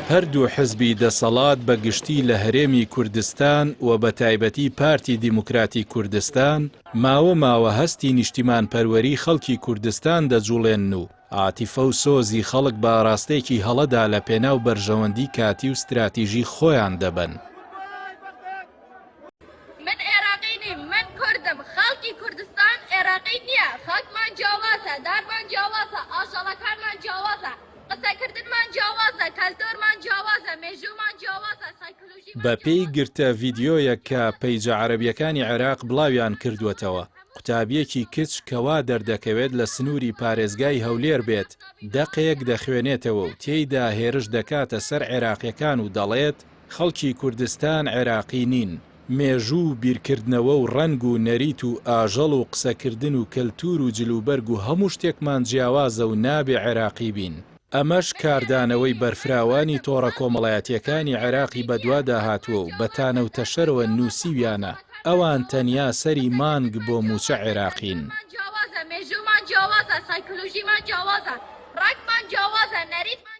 هەردوو حزبی دەسەڵات بە گشتی لە هەرێمی کوردستان و بە تایبەتی پارتی دیموکراتی کوردستان ماوە هەستی نیشتیمان پەروەری خەڵکی کوردستان دەجوڵێن و عاتیفە و سۆزی خەڵک بە ڕاستێکی هەڵەدا لە پێناو بەرژەوەندی کاتی و استراتیژی خۆیان دەبن. من عێراقی نیم، من کوردم، خەڵکی کوردستان عێراقی نییە، خەڵکمان جیاوازە، دارمان جیاوازە، ئاژەڵەکانمان جیاوازە، قسەکردنمان جیاوازە، کەلتۆرمان جیاوازە، مێژوومان جیاوازە، سایکۆلۆژیمان بە پێی گرتە ڤیدیۆیەک کە پەیجە عەرەبیەکانی عێراق بڵاویان کردووەتەوە، قوتابیەکی کچ کەوا دەردەکەوێت لە سنووری پارێزگای هەولێر بێت دەقێک دەخوێنێتەوە و تێیدا هێرش دەکاتە سەر عێراقیەکان و دەڵێت خەڵکی کوردستان عێراقی نین. مێژوو، بیرکردنەوە و ڕەنگ و نەریت و ئاژەڵ و قسەکردن و کەلتور و جلوبەرگ و هەموو شتێکمان جیاوازە و نابێ عێراقی بین. ئەمەش کاردانەوەی بەرفراوانی تۆڕە کۆمەڵایەتیەکانی عێراقی بەدوادا هاتووە و بەتانە و تەشەرەوە نووسیویانە ئەوان تەنیا سەری مانگ بۆ موچە عێراقین. مێژوومان جیاوازە، سایکۆلۆژیمان جیاوازە، ڕەنگمان جیاوازە، نەریتمان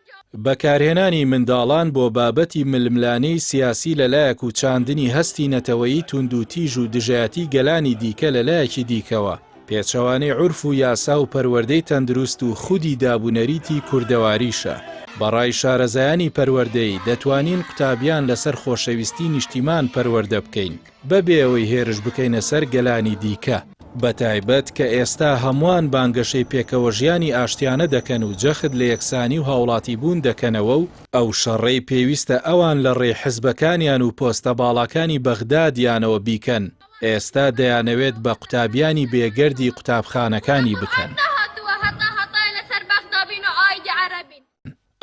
بەکارهێنانی منداڵان بۆ بابەتی ململانەی سیاسی لەلایەک و چاندنی هەستی نەتەوەیی توند و تیژ و دژایەتی گەلانی دیکە لەلایەکی دیکەوە، پێچەوانەی عورف و یاسا و پەروەردەی تەندروست و خودی دابوونەریتی کوردەواریشە. بەڕای شارەزایانی پەروەردەی دەتوانین قوتابیان لەسەر خۆشەویستی نیشتیمان پەروەردە بکەین بەبێ ئەوەی هێرش بکەینە سەر گەلانی دیکە. بەتایبەت کە ئێستا هەمووان بانگەشەی پێکەوە ژیانی ئاشتیانە دەکەن و جەخت لە یەکسانی و هاوڵاتی بوون دەکەنەوە و ئەو شەڕەی پێویستە ئەوان لە ڕێ حزبەکانیان و پۆستە باڵەکانی بەغدادیانەوە بیکەن، ئێستا دەیانەوێت بە قوتابیانی بێگەردی قوتابخانەکانی بکەن.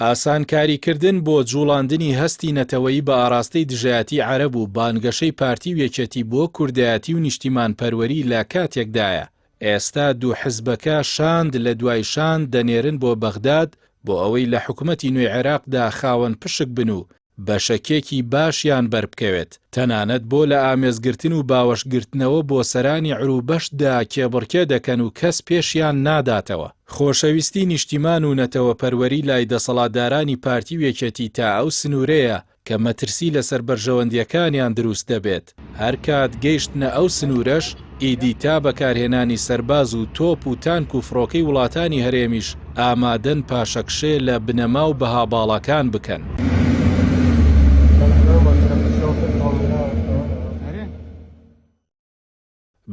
ئاسانکاریکردن بۆ جوڵاندنی هەستی نەتەوەیی بە ئاراستەی دژایەتی عەرەب و بانگەشەی پارتی و یەکێتی بۆ کوردایەتی و نیشتیمان پەروەری لە کاتێکدایە. ئێستا دوو حزبەکە شاند لە دوای شاند دەنێرن بۆ بەغداد بۆ ئەوەی لە حکومەتی نوێی عێراقدا خاوەن پشک بن و بەشەکێکی باشیان بەربکەوێت، تەنانەت بۆ لە ئامێزگرتن و باوەشگرتنەوە بۆ سەرانی عروبەشدا کێبڕکێ دەکەن و کەس پێشیان ناداتەوە. خۆشەویستی نیشتیمان و نەتەوە پەروەری لای دەسەڵاتدارانی پارتی و یەکێتی تا ئەو سنوورەیە کە مەترسی لەسەر بەرژەوەندیەکانیان دروست دەبێت. هەر کات گەیشتنە ئەو سنوورەش ئیدی تا بەکارهێنانی سەرباز و تۆپ و تانک و فڕۆکەی وڵاتانی هەرێمیش ئامادەن پاشەکشێ لە بنەما و بەها باڵەکان بکەن.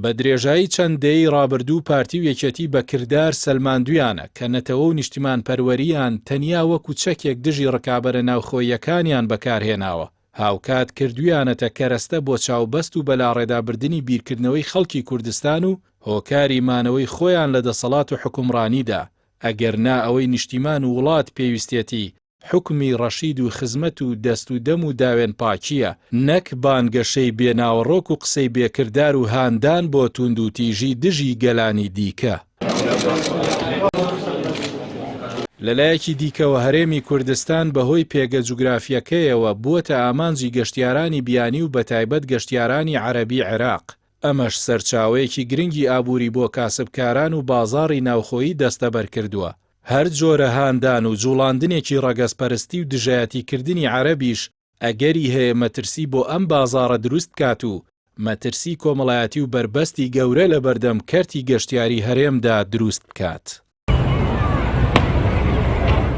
بە درێژایی چەندەی ڕابردوو پارتی و یەکێتی بە کردار سەلماندویانە کە نەتەوە و نیشتیمان پەروەریان تەنیا وەکو چەکێک دژی ڕکابەرە ناوخۆیەکانیان بەکارهێناوە، هاوکات کردویانەتە کەرەستە بۆ چاوبەست و بەلاڕێدابردنی بیرکردنەوەی خەڵکی کوردستان و هۆکاری مانەوەی خۆیان لە دەسەڵات و حکومڕانیدا، ئەگەرنا ئەوەی نیشتیمان و وڵات پێویستێتی حکمی ڕەشید و خزمەت و دەست و دەم و داوێن پاکیە، نەک بانگەشەی بێناوەڕۆک و قسەی بێکردار و هاندان بۆ توند و تیژی دژی گەلانی دیکە. لەلایەکی دیکەوە هەرێمی کوردستان بەهۆی پێگە جوگرافیەکەیەوە بووەتە ئامانجی گەشتیارانی بیانی و بەتایبەت گەشتیارانی عەرەبی عێراق. ئەمەش سەرچاوەیەکی گرنگی ئابووری بۆ کاسبکاران و بازاڕی ناوخۆیی دەستەبەر کردووە. هەر جۆرە هاندان و جوڵاندنێکی ڕەگەزپەرستی و دژایەتیکردنی عەرەبیش ئەگەری هەیە مەترسی بۆ ئەم بازاڕە دروست کات و مەترسی کۆمەڵایەتی و بربەستی گەورە لە بەردەم کەرتی گەشتیاری هەرێمدا دروست بکات.